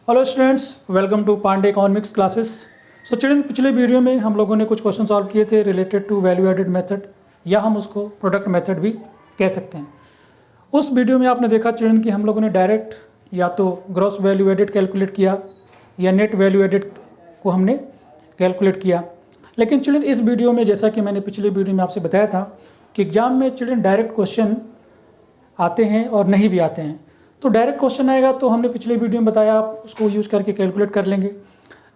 Hello students, welcome to Pandey economics classes. So children, पिछले video में हम लोगों ने कुछ क्वेश्चन सॉल्व किए थे related to value added method, या हम उसको प्रोडक्ट मेथड भी कह सकते हैं। उस वीडियो में आपने देखा चिल्ड्रन कि हम लोगों ने डायरेक्ट या तो ग्रॉस वैल्यू एडेड कैलकुलेट किया या नेट वैल्यू एडेड को हमने कैलकुलेट किया। लेकिन चिल्ड्रन इस वीडियो में, जैसा कि मैंने पिछले वीडियो में आपसे बताया था कि एग्जाम में चिल्ड्रन डायरेक्ट क्वेश्चन आते हैं और नहीं भी आते हैं। तो डायरेक्ट क्वेश्चन आएगा तो हमने पिछले वीडियो में बताया आप उसको यूज़ करके कैलकुलेट कर लेंगे।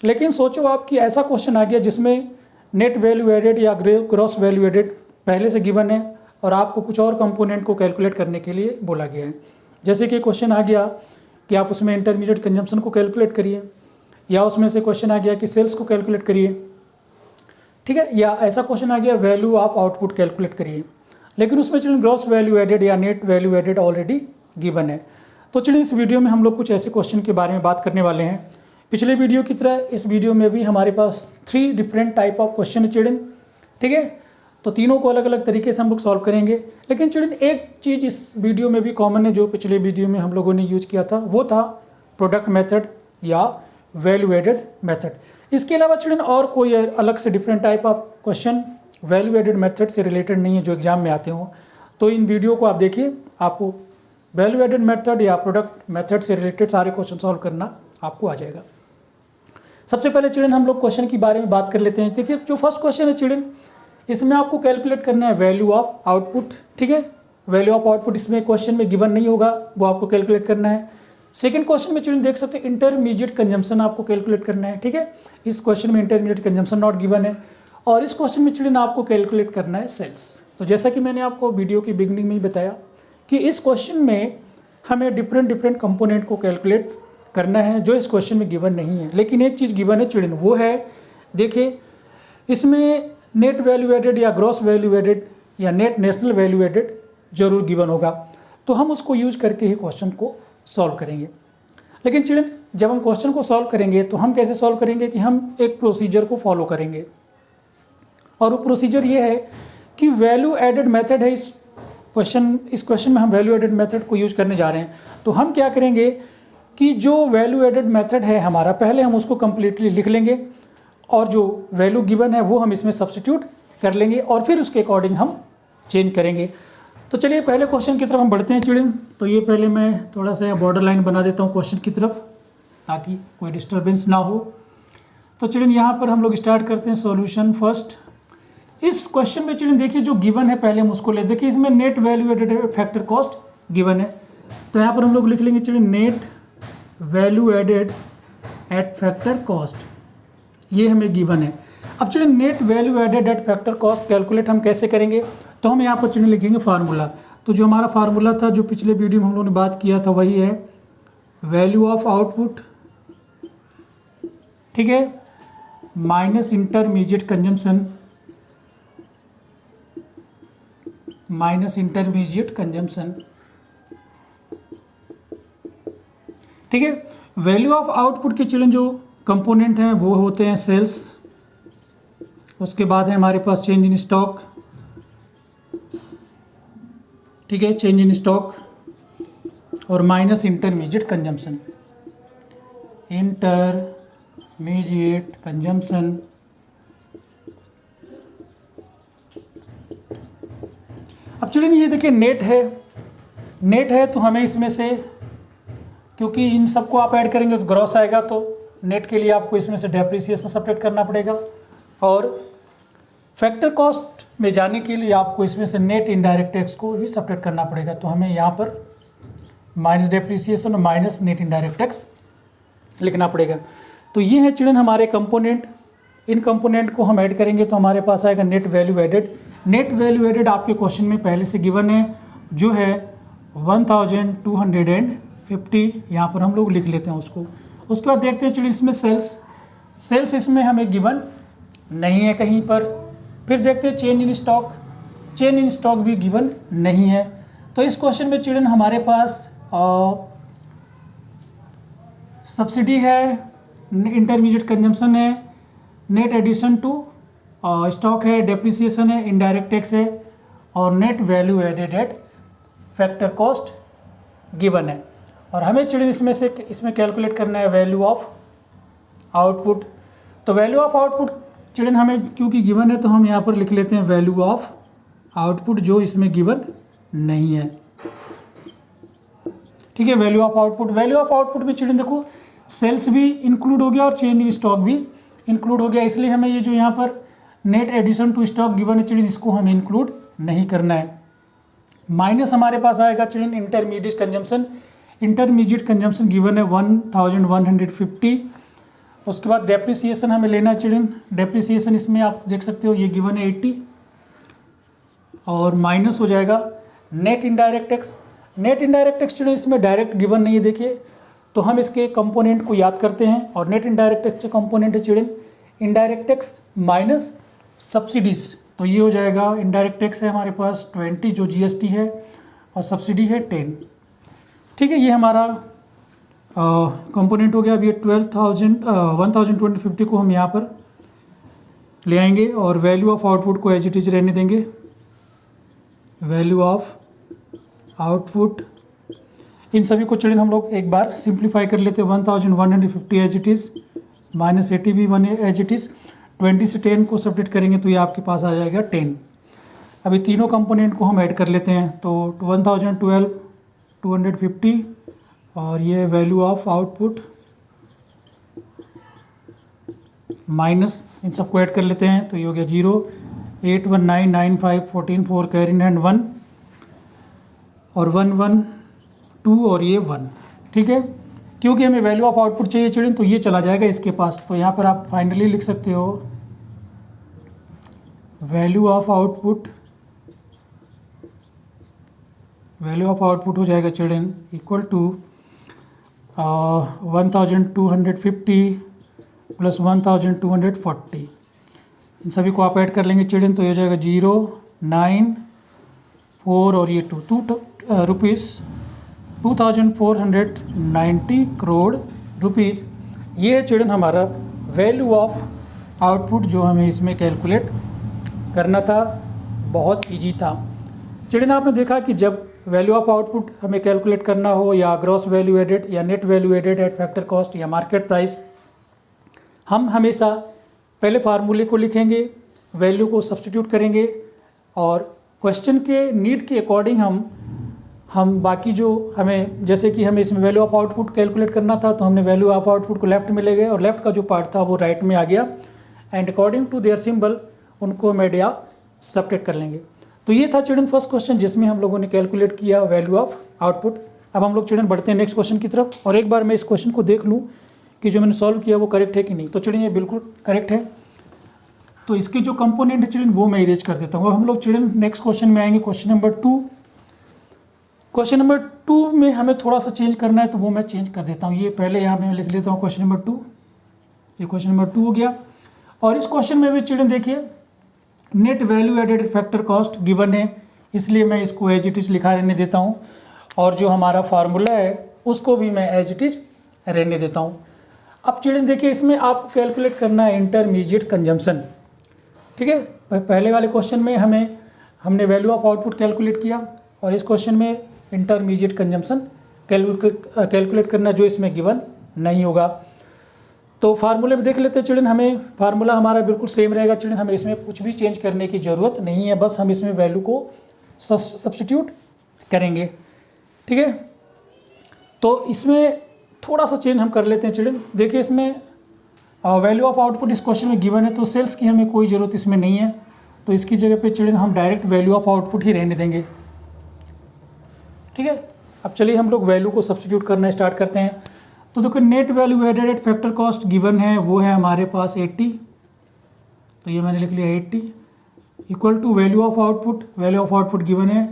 लेकिन सोचो आप कि ऐसा क्वेश्चन आ गया जिसमें नेट वैल्यू एडेड या ग्रॉस वैल्यू एडेड पहले से गिवन है और आपको कुछ और कंपोनेंट को कैलकुलेट करने के लिए बोला गया है। जैसे कि क्वेश्चन आ गया कि आप उसमें इंटरमीडिएट कंजम्पशन को कैलकुलेट करिए, या उसमें से क्वेश्चन आ गया कि सेल्स को कैलकुलेट करिए, ठीक है, या ऐसा क्वेश्चन आ गया वैल्यू ऑफ आउटपुट कैलकुलेट करिए। लेकिन उसमें चलिए ग्रॉस वैल्यू एडेड या net value added already given है। तो चलिए इस वीडियो में हम लोग कुछ ऐसे क्वेश्चन के बारे में बात करने वाले हैं। पिछले वीडियो की तरह इस वीडियो में भी हमारे पास 3 डिफरेंट टाइप ऑफ क्वेश्चन है चिल्ड्रन, ठीक है। तो तीनों को अलग अलग तरीके से हम लोग सॉल्व करेंगे। लेकिन चिल्ड्रन एक चीज़ इस वीडियो में भी कॉमन है जो पिछले वीडियो में हम लोगों ने यूज़ किया था, वो था प्रोडक्ट मेथड या वैल्यू एडेड मेथड। इसके अलावा चिल्ड्रन और कोई अलग से different type of question value added method से रिलेटेड नहीं है जो एग्जाम में आते हों। तो इन वीडियो को आप देखिए, आपको वैल्यू एडेड मेथड या प्रोडक्ट मेथड से रिलेटेड सारे क्वेश्चन सॉल्व करना आपको आ जाएगा। सबसे पहले चिल्ड्रन हम लोग क्वेश्चन के बारे में बात कर लेते हैं। देखिए जो फर्स्ट क्वेश्चन है चिल्ड्रन, इसमें आपको कैलकुलेट करना है वैल्यू ऑफ आउटपुट, ठीक है। वैल्यू ऑफ आउटपुट इसमें क्वेश्चन में गिवन नहीं होगा, वो आपको कैलकुलेट करना है। सेकंड क्वेश्चन में चिल्ड्रन देख सकते हैं इंटरमीडिएट कंजम्पशन आपको कैलकुलेट करना है, ठीक है। इस क्वेश्चन में इंटरमीडिएट कंजम्पशन नॉट गिवन है। और इस क्वेश्चन में चिल्ड्रन आपको कैलकुलेट करना है सेल्स। तो जैसा कि मैंने आपको वीडियो की बिगनिंग में ही बताया कि इस क्वेश्चन में हमें डिफरेंट कंपोनेंट को कैलकुलेट करना है जो इस क्वेश्चन में गिवन नहीं है। लेकिन एक चीज़ गिवन है चिल्ड्रन, वो है देखिए इसमें नेट वैल्यू एडेड या ग्रॉस वैल्यू एडेड या नेट नेशनल वैल्यू एडेड जरूर गिवन होगा। तो हम उसको यूज करके ही क्वेश्चन को सॉल्व करेंगे। लेकिन चिल्ड्रन जब हम क्वेश्चन को सॉल्व करेंगे तो हम कैसे सॉल्व करेंगे कि हम एक प्रोसीजर को फॉलो करेंगे, और वो प्रोसीजर ये है कि वैल्यू एडेड मेथड है इस क्वेश्चन में हम वैल्यू एडेड मेथड को यूज करने जा रहे हैं। तो हम क्या करेंगे कि जो वैल्यू एडेड मेथड है हमारा, पहले हम उसको कम्प्लीटली लिख लेंगे और जो वैल्यू गिवन है वो हम इसमें सब्स्टिट्यूट कर लेंगे और फिर उसके अकॉर्डिंग हम चेंज करेंगे। तो चलिए पहले क्वेश्चन की तरफ हम बढ़ते हैं चिल्ड्रन। तो ये पहले मैं थोड़ा सा बॉर्डर लाइन बना देता हूँ क्वेश्चन की तरफ ताकि कोई डिस्टर्बेंस ना हो। तो चिल्ड्रन यहाँ पर हम लोग स्टार्ट करते हैं सॉल्यूशन फर्स्ट। इस क्वेश्चन में चिल्ड्रन देखिए जो गिवन है पहले हम उसको ले, देखिए इसमें net value added factor cost given है। तो यहाँ पर हम लोग लिख लेंगे children net value added at factor cost, ये हमें गिवन है। अब children net value added at factor cost calculate हम कैसे करेंगे, तो हम यहाँ पर चिल्ड्रन लिखेंगे फार्मूला। तो जो हमारा फार्मूला था जो पिछले वीडियो में हम लोगों ने बात किया था वही है वैल्यू ऑफ आउटपुट, ठीक है, माइनस इंटरमीडिएट कंजम्पशन ठीक है। वैल्यू ऑफ आउटपुट के चिल्ड्रन जो कंपोनेंट हैं वो होते हैं सेल्स, उसके बाद है हमारे पास चेंज इन स्टॉक, ठीक है, चेंज इन स्टॉक, और माइनस इंटरमीडिएट कंजम्पशन। अब चिल्ड्रन ये देखिए नेट है तो हमें इसमें से, क्योंकि इन सबको आप ऐड करेंगे तो ग्रॉस आएगा, तो नेट के लिए आपको इसमें से डेप्रिसिएशन सब्ट्रैक्ट करना पड़ेगा। और फैक्टर कॉस्ट में जाने के लिए आपको इसमें से नेट इनडायरेक्ट टैक्स को भी सब्ट्रैक्ट करना पड़ेगा। तो हमें यहाँ पर माइनस डेप्रिसिएशन और माइनस नेट इनडायरेक्ट टैक्स लिखना पड़ेगा। तो ये है चिल्ड्रन हमारे कंपोनेंट। इन कंपोनेंट को हम ऐड करेंगे तो हमारे पास आएगा net value added. Net value added आपके क्वेश्चन में पहले से गिवन है जो है 1250, यहाँ पर हम लोग लिख लेते हैं उसको। उसके बाद देखते हैं चिल्ड्रन इसमें सेल्स इसमें हमें गिवन नहीं है कहीं पर। फिर देखते हैं चेंज इन स्टॉक भी गिवन नहीं है। तो इस क्वेश्चन में चिल्ड्रन हमारे पास सब्सिडी है, इंटरमीडिएट कंजम्पशन है, नेट एडिशन टू स्टॉक है, डेप्रिसिएशन है, इनडायरेक्ट टैक्स है और net value added at factor cost given है। और हमें चिल्ड्रन इसमें कैलकुलेट करना है वैल्यू ऑफ आउटपुट। तो वैल्यू ऑफ आउटपुट चिल्ड्रन हमें क्योंकि गिवन है तो हम यहाँ पर लिख लेते हैं वैल्यू ऑफ आउटपुट जो इसमें गिवन नहीं है। ठीक है, वैल्यू ऑफ आउटपुट में चिल्ड्रन देखो सेल्स भी इंक्लूड हो गया और चेंज इन स्टॉक भी इंक्लूड हो गया, इसलिए हमें ये जो यहाँ पर net addition to stock given है चिल्ड्रन इसको हमें इंक्लूड नहीं करना है। माइनस हमारे पास आएगा चिल्ड्रन इंटरमीडिएट कंजम्पशन गिवन है 1150। उसके बाद डेप्रिसिएशन हमें लेना है चिल्ड्रन, डेप्रिसिएशन इसमें आप देख सकते हो ये गिवन है 80 और माइनस हो जाएगा नेट इनडायरेक्ट टैक्स चिल्ड्रन इसमें डायरेक्ट गिवन नहीं है देखिए, तो हम इसके कंपोनेंट को याद करते हैं और नेट इनडायरेक्ट टैक्स के कंपोनेंट है children indirect tax minus subsidies, तो ये हो जाएगा इनडायरेक्ट टैक्स है हमारे पास 20 जो जीएसटी है और सब्सिडी है 10। ठीक है, ये हमारा कंपोनेंट हो गया। अब ये 1250 को हम यहाँ पर ले आएंगे और वैल्यू ऑफ आउटपुट को एज इट इज रहने देंगे। वैल्यू ऑफ आउटपुट इन सभी को चिल्ड्रन हम लोग एक बार सिंप्लीफाई कर लेते हैं। 1150 एज इट इज़ माइनस 80 भी वन एज इट इज़, 20 से 10 को सब्ट्रैक्ट करेंगे तो ये आपके पास आ जाएगा 10। अभी तीनों कंपोनेंट को हम ऐड कर लेते हैं तो 1012 250 और ये वैल्यू ऑफ आउटपुट माइनस इन सबको ऐड कर लेते हैं तो ये हो गया 0 81995 14 4 कैरी इन हैंड 1 और 112 और ये 1। ठीक है, क्योंकि हमें वैल्यू ऑफ आउटपुट चाहिए चिल्ड्रन तो ये चला जाएगा इसके पास, तो यहाँ पर आप फाइनली लिख सकते हो वैल्यू ऑफ आउटपुट हो जाएगा चिल्ड्रन इक्वल टू 1250 प्लस 1240। इन सभी को आप ऐड कर लेंगे चिल्ड्रन तो ये हो जाएगा 0 9 4 और ये 2 रुपीज़ 2490 करोड़ रुपीज़। ये है चिल्ड्रन हमारा वैल्यू ऑफ आउटपुट जो हमें इसमें कैलकुलेट करना था। बहुत इजी था चिल्ड्रन। आपने देखा कि जब वैल्यू ऑफ आउटपुट हमें कैलकुलेट करना हो या ग्रॉस वैल्यू एडेड या net value added at factor cost या मार्केट प्राइस, हम हमेशा पहले फार्मूले को लिखेंगे, वैल्यू को सब्स्टिट्यूट करेंगे और क्वेश्चन के नीड के अकॉर्डिंग हम बाकी जो हमें, जैसे कि हमें इसमें वैल्यू ऑफ आउटपुट कैलकुलेट करना था तो हमने वैल्यू ऑफ आउटपुट को लेफ्ट में ले गए और लेफ्ट का जो पार्ट था वो राइट में आ गया and according to their symbol उनको हम ऐड या सब्ट्रैक्ट कर लेंगे। तो ये था चिल्ड्रन फर्स्ट क्वेश्चन जिसमें हम लोगों ने कैलकुलेट किया वैल्यू ऑफ आउटपुट। अब हम लोग चिल्ड्रन बढ़ते हैं नेक्स्ट क्वेश्चन की तरफ और एक बार मैं इस क्वेश्चन को देख लूँ कि जो मैंने सॉल्व किया वो करेक्ट है कि नहीं। तो चिल्ड्रन ये बिल्कुल करेक्ट है, तो इसके जो कंपोनेंट है चिल्ड्रन वो मैं इरेज कर देता हूँ। अब हम लोग चिल्ड्रन नेक्स्ट क्वेश्चन में आएंगे, क्वेश्चन नंबर 2। क्वेश्चन नंबर 2 में हमें थोड़ा सा चेंज करना है तो वो मैं चेंज कर देता हूँ। ये पहले यहाँ पे मैं लिख लेता हूँ क्वेश्चन नंबर 2। ये क्वेश्चन नंबर 2 हो गया और इस क्वेश्चन में भी चिल्ड्रन देखिए net value added factor cost given है, इसलिए मैं इसको एज इट इज लिखा रहने देता हूँ और जो हमारा फार्मूला है उसको भी मैं एज इट इज रहने देता हूँ। अब चिल्ड्रन देखिए इसमें आपको कैलकुलेट करना है इंटरमीडिएट कंजम्पशन। ठीक है, पहले वाले क्वेश्चन में हमने वैल्यू ऑफ आउटपुट कैलकुलेट किया और इस क्वेश्चन में इंटरमीडिएट कंजम्पशन कैलकुलेट करना जो इसमें गिवन नहीं होगा। तो फार्मूले में देख लेते हैं चिल्ड्रन, हमें फार्मूला हमारा बिल्कुल सेम रहेगा चिल्ड्रन, हमें इसमें कुछ भी चेंज करने की ज़रूरत नहीं है, बस हम इसमें वैल्यू को सब्स्टिट्यूट करेंगे। ठीक है, तो इसमें थोड़ा सा चेंज हम कर लेते हैं चिल्ड्रन। देखिए इसमें वैल्यू ऑफ आउटपुट इस क्वेश्चन में गिवन है तो सेल्स की हमें कोई ज़रूरत इसमें नहीं है, तो इसकी जगह पे चिल्ड्रन हम डायरेक्ट वैल्यू ऑफ आउटपुट ही रहने देंगे। ठीक है, अब चलिए हम लोग वैल्यू को सब्स्टिट्यूट करना स्टार्ट करते हैं। तो देखो net value added at factor cost given है वो है हमारे पास 80, तो ये मैंने लिख लिया 80 equal to value of output given है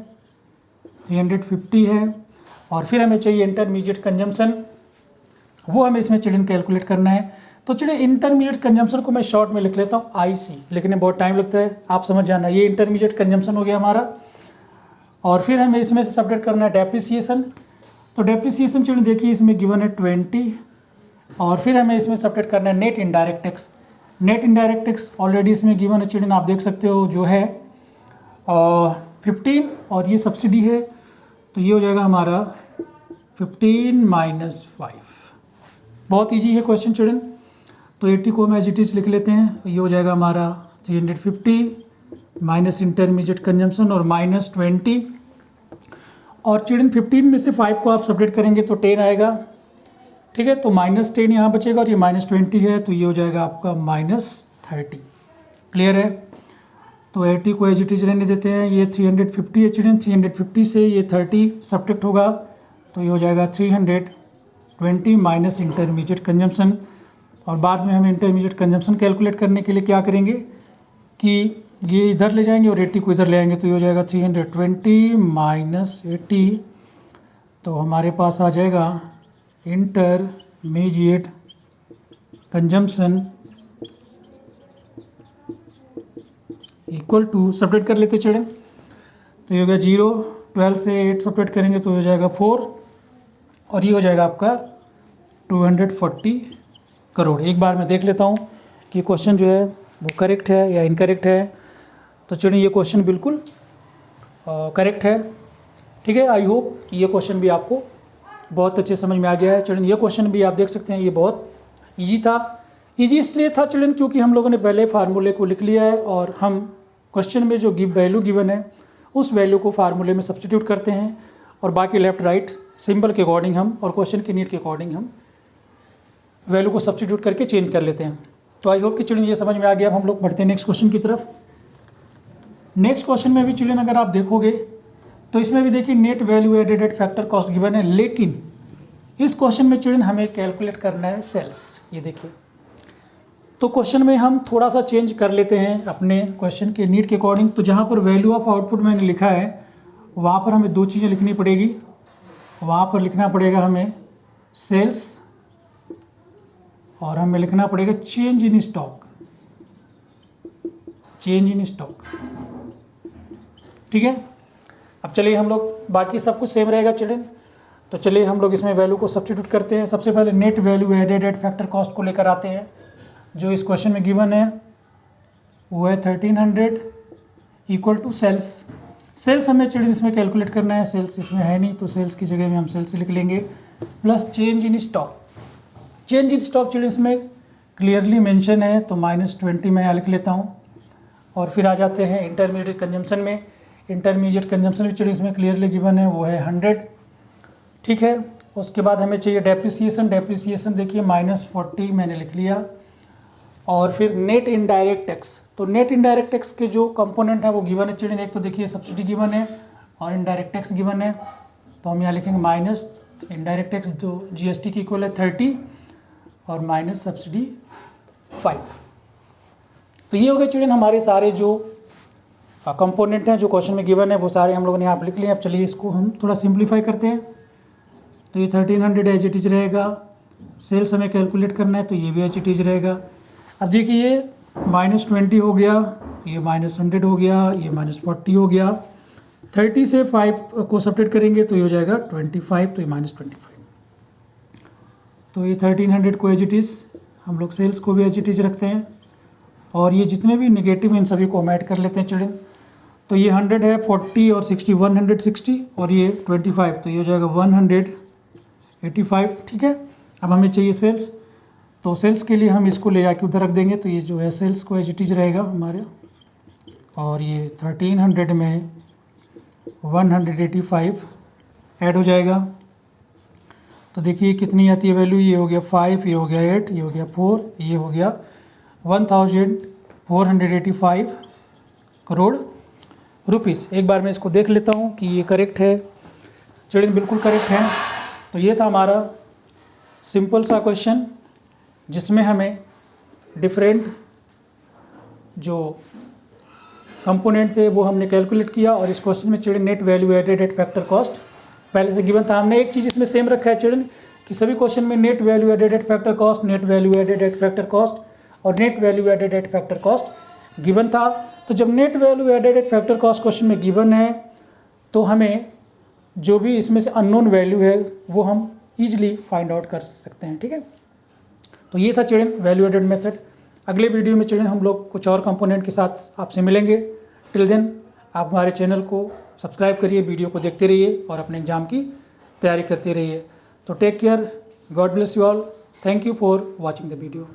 350 है और फिर हमें चाहिए इंटरमीडिएट कंजम्पशन, वो हमें इसमें चिल्ड्रन कैलकुलेट करना है। तो चिल्ड्रन इंटरमीडिएट कंजम्पशन को मैं शॉर्ट में लिख लेता हूँ IC, लिखने में बहुत टाइम लगता है, आप समझ जाना। ये इंटरमीडिएट कंजम्पशन हो गया हमारा और फिर हमें इसमें से सब्ट्रैक्ट करना है डेप्रिसिएशन। तो डेप्रिसिएशन चिल्ड्रन देखिए इसमें गिवन है 20 और फिर हमें इसमें सब्ट्रैक्ट करना है net indirect tax. Net indirect tax already इसमें गिवन है चिल्ड्रन, आप देख सकते हो जो है 15 और ये सब्सिडी है, तो ये हो जाएगा हमारा 15 माइनस 5। बहुत ईजी है क्वेश्चन चिल्ड्रन। तो 80 को हम एज इट इज लिख लेते हैं। ये हो जाएगा हमारा 350 माइनस इंटरमीडिएट कंजम्पशन और माइनस 20। और चिल्ड्रन 15 में से 5 को आप सेपरेट करेंगे तो 10 आएगा, ठीक है। तो -10 यहाँ बचेगा और ये -20 है, तो ये हो जाएगा आपका -30। क्लियर है। तो 80 को एज इट इज रहने देते हैं। ये 350 है चिल्ड्रन, 350 से ये 30 सब्ट्रैक्ट होगा, तो ये हो जाएगा 320 माइनस इंटरमीडिएट कंजम्पशन। और बाद में हम इंटरमीडिएट कंजम्पशन कैलकुलेट करने के लिए क्या करेंगे कि ये इधर ले जाएंगे और 80 को इधर ले आएंगे, तो ये हो जाएगा 320 माइनस 80। तो हमारे पास आ जाएगा intermediate consumption equal to, separate कर लेते चिल्ड्रन। तो ये हो गया 0, 12 से 8 सेपरेट करेंगे तो हो जाएगा 4, और ये हो जाएगा आपका 240 करोड़। एक बार मैं देख लेता हूँ कि क्वेश्चन जो है वो करेक्ट है या इनकरेक्ट है। तो चिल्ड्रन ये क्वेश्चन बिल्कुल करेक्ट है, ठीक है। आई होप कि ये क्वेश्चन भी आपको बहुत अच्छे समझ में आ गया है। चिल्ड्रन ये क्वेश्चन भी आप देख सकते हैं, ये बहुत ईजी था। ईजी इसलिए था चिल्ड्रन क्योंकि हम लोगों ने पहले फार्मूले को लिख लिया है और हम क्वेश्चन में जो वैल्यू गिवन है उस वैल्यू को फार्मूले में सब्स्टिट्यूट करते हैं और बाकी लेफ्ट राइट सिंबल के अकॉर्डिंग हम और क्वेश्चन की नीड के अकॉर्डिंग हम वैल्यू को सब्स्टिट्यूट करके चेंज कर लेते हैं। तो आई होप कि चिल्ड्रन ये समझ में आ गया। अब हम लोग बढ़ते हैं नेक्स्ट क्वेश्चन की तरफ। नेक्स्ट क्वेश्चन में भी चिल्ड्रन अगर आप देखोगे तो इसमें भी देखिए net value added at factor cost given है, लेकिन इस क्वेश्चन में चिल्ड्रन हमें कैलकुलेट करना है सेल्स। ये देखिए, तो क्वेश्चन में हम थोड़ा सा चेंज कर लेते हैं अपने क्वेश्चन के नीड के अकॉर्डिंग। तो जहाँ पर वैल्यू ऑफ आउटपुट मैंने लिखा है वहाँ पर हमें दो चीज़ें लिखनी पड़ेगी। वहाँ पर लिखना पड़ेगा हमें सेल्स और हमें लिखना पड़ेगा change in stock, change in stock, ठीक है। अब चलिए हम लोग, बाकी सब कुछ सेम रहेगा चिल्ड्रन। तो चलिए हम लोग इसमें वैल्यू को सब्स्टिट्यूट करते हैं। सबसे पहले net value added at factor cost को लेकर आते हैं, जो इस क्वेश्चन में गिवन है वो है 1300 इक्वल टू सेल्स। सेल्स हमें चिल्ड्रन इसमें कैलकुलेट करना है, सेल्स इसमें है नहीं तो सेल्स की जगह में हम सेल्स लिख लेंगे, plus change in stock. Change in stock children इसमें क्लियरली मेंशन है तो -20 मैं यहाँ लिख लेता हूँ। और फिर आ जाते हैं इंटरमीडिएट कंजम्पशन में। इंटरमीडिएट कंजम्पशन भी चिल्ड्रन इसमें क्लियरली गिवन है वो है 100, ठीक है। उसके बाद हमें चाहिए डेप्रिसिएशन। डेप्रिसिएशन देखिए -40 मैंने लिख लिया। और फिर नेट इनडायरेक्ट टैक्स। तो नेट इनडायरेक्ट टैक्स के जो कंपोनेंट है वो गिवन है चिल्ड्रन। एक तो देखिए सब्सिडी गिवन है और इनडायरेक्ट टैक्स गिवन है, तो हम यहाँ लिखेंगे माइनस इनडायरेक्ट टैक्स जो GST की इक्वल है 30 और माइनस सब्सिडी 5। तो ये हो गए चिल्ड्रन हमारे सारे जो कंपोनेंट हैं जो क्वेश्चन में गिवन है वो सारे हम लोगों ने यहाँ पर लिख लिए। अब चलिए इसको हम थोड़ा सिंप्लीफाई करते हैं। तो ये 1300 एज इट इज रहेगा। सेल्स हमें कैलकुलेट करना है तो ये भी एज इट इज रहेगा। अब देखिए ये -20 हो गया, ये -100 हो गया, ये -40 हो गया। 30 से 5 को सब्ट्रैक्ट करेंगे तो ये हो जाएगा 25, तो ये -25। तो ये 1300 को एज इट इज़, हम लोग सेल्स को भी एज इट इज़ रखते हैं और ये जितने भी नेगेटिव इन सभी को हम ऐड कर लेते हैं चिल्ड्रन। तो ये 100 है, 40 और 60, 160 और ये 25, तो ये हो जाएगा 185, ठीक है। अब हमें चाहिए सेल्स, तो सेल्स के लिए हम इसको ले जाके उधर रख देंगे। तो ये जो है सेल्स को एज इट इज रहेगा हमारे, और ये 1300 में 185 ऐड हो जाएगा। तो देखिए कितनी आती है वैल्यू, ये हो गया 5, ये हो गया 8, ये हो गया 4, ये हो गया 1485 करोड़ रुपीस। एक बार मैं इसको देख लेता हूँ कि ये करेक्ट है। चिल्ड्रन बिल्कुल करेक्ट है। तो ये था हमारा सिंपल सा क्वेश्चन जिसमें हमें डिफरेंट जो कंपोनेंट थे वो हमने कैलकुलेट किया। और इस क्वेश्चन में children net value added at factor cost पहले से गिवन था। हमने एक चीज़ इसमें सेम रखा है चिल्ड्रन कि सभी क्वेश्चन में net value added at factor cost, net value added at factor cost और net value added at factor cost given था। तो जब net value added at factor cost question में गिवन है तो हमें जो भी इसमें से अननोन वैल्यू है वो हम ईजिली फाइंड आउट कर सकते हैं, ठीक है। तो ये था चिल्ड्रन वैल्यू एडेड मेथड। अगले वीडियो में चिल्ड्रन हम लोग कुछ और कंपोनेंट के साथ आपसे मिलेंगे। टिल देन आप हमारे चैनल को सब्सक्राइब करिए, वीडियो को देखते रहिए और अपने एग्ज़ाम की तैयारी करते रहिए। तो take care, God bless you all, thank you for watching the video.